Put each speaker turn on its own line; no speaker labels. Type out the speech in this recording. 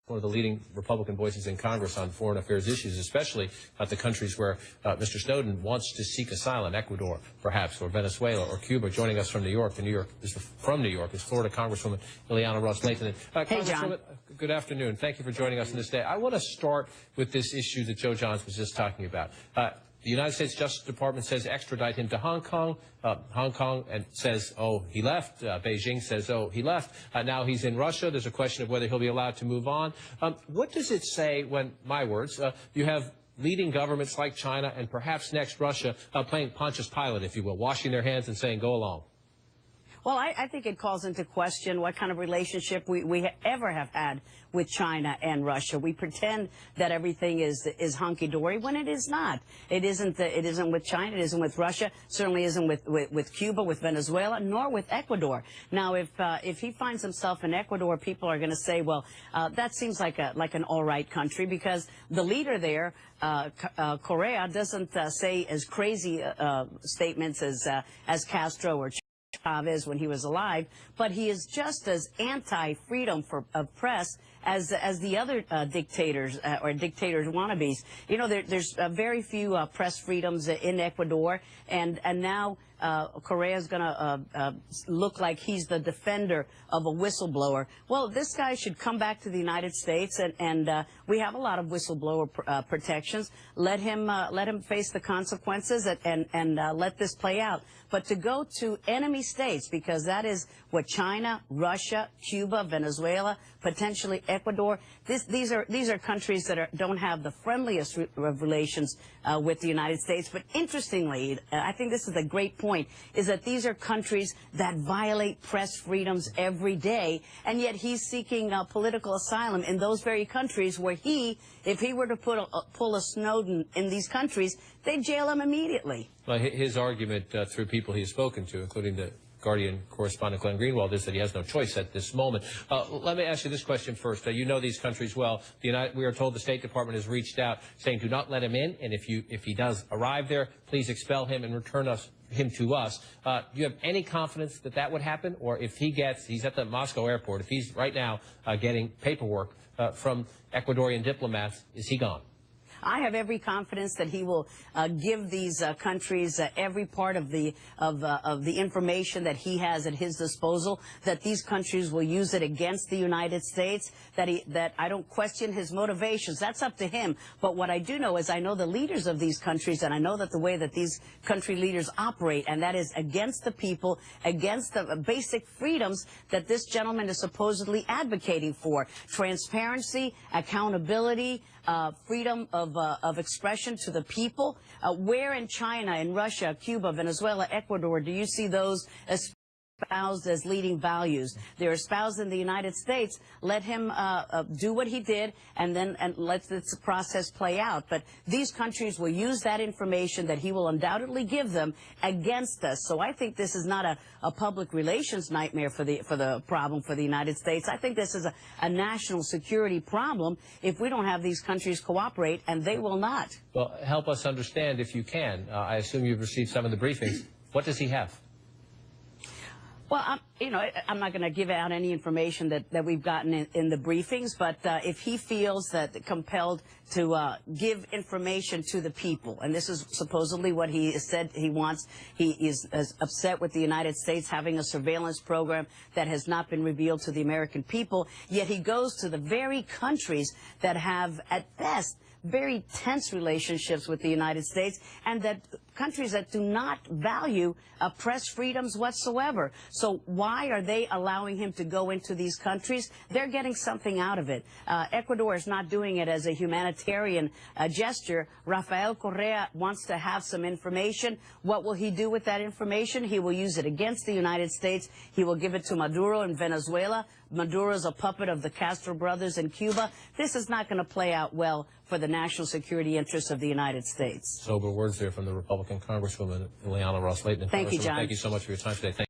one of the leading Republican voices in Congress on foreign affairs issues, especially about the countries where Mr. Snowden wants to seek asylum, Ecuador, perhaps, or Venezuela, or Cuba. Joining us from New York, from New York is Florida Congresswoman Ileana Ros-Lehtinen.
Hey, John.
Good afternoon. Thank you for joining us on this day. I want to start with this issue that Joe Johns was just talking about. The United States Justice Department says extradite him to Hong Kong. Hong Kong says, oh, he left. Beijing says, oh, he left. Now he's in Russia. There's a question of whether he'll be allowed to move on. What does it say when, my words, you have leading governments like China and perhaps next Russia playing Pontius Pilate, if you will, washing their hands and saying, go along?
Well, I think it calls into question what kind of relationship we ever have had with China and Russia. We pretend that everything is hunky-dory when it is not. It isn't with China, it isn't with Russia, certainly isn't with Cuba, with Venezuela, nor with Ecuador. Now, if he finds himself in Ecuador, people are going to say, well, that seems like an all-right country, because the leader there, Correa, doesn't say as crazy statements as Castro or Chavez when he was alive, but he is just as anti-freedom of press as the other dictators or dictators wannabes. You know, there's very few press freedoms in Ecuador, and now Correa is going to look like he's the defender of a whistleblower. Well, this guy should come back to the United States, and we have a lot of whistleblower protections. Let him face the consequences and let this play out. But to go to enemy states, because that is what China, Russia, Cuba, Venezuela, potentially Ecuador, these are countries that don't have the friendliest relations with the United States. But interestingly, I think this is a great point, is that these are countries that violate press freedoms every day, and yet he's seeking political asylum in those very countries where if he were to pull a Snowden in these countries, they'd jail him immediately.
Well, his argument through people he's spoken to, including the Guardian correspondent Glenn Greenwald, is that he has no choice at this moment. Let me ask you this question first. You know these countries well. We are told the State Department has reached out saying do not let him in, and if he does arrive there, please expel him and return him to us. Do you have any confidence that that would happen? Or if he's at the Moscow airport, if he's right now getting paperwork from Ecuadorian diplomats, is he gone?
I have every confidence that he will give these countries every part of the information that he has at his disposal, that these countries will use it against the United States, that I don't question his motivations. That's up to him. But what I do know is I know the leaders of these countries, and I know that the way that these country leaders operate, and that is against the people, against the basic freedoms that this gentleman is supposedly advocating for. Transparency, accountability, freedom of expression to the people. Where in China, in Russia, Cuba, Venezuela, Ecuador do you see those espoused as leading values? They're espoused in the United States. Let him do what he did, and let this process play out. But these countries will use that information that he will undoubtedly give them against us. So I think this is not a public relations nightmare for the problem for the United States. I think this is a national security problem if we don't have these countries cooperate, and they will not.
Well, help us understand if you can. I assume you've received some of the briefings. What does he have?
Well, I'm not going to give out any information that we've gotten in the briefings, but if he feels that compelled to give information to the people, and this is supposedly what he has said he wants, he is upset with the United States having a surveillance program that has not been revealed to the American people, yet he goes to the very countries that have, at best, very tense relationships with the United States, and that countries that do not value press freedoms whatsoever. So why are they allowing him to go into these countries? They're getting something out of it. Ecuador is not doing it as a humanitarian gesture. Rafael Correa wants to have some information. What will he do with that information? He will use it against the United States. He will give it to Maduro in Venezuela. Maduro is a puppet of the Castro brothers in Cuba. This is not going to play out well for the national security interests of the United States.
Sober words there from the Republican Congresswoman Ileana Ros-Lehtinen.
Thank you, John.
Thank you so much for your time today.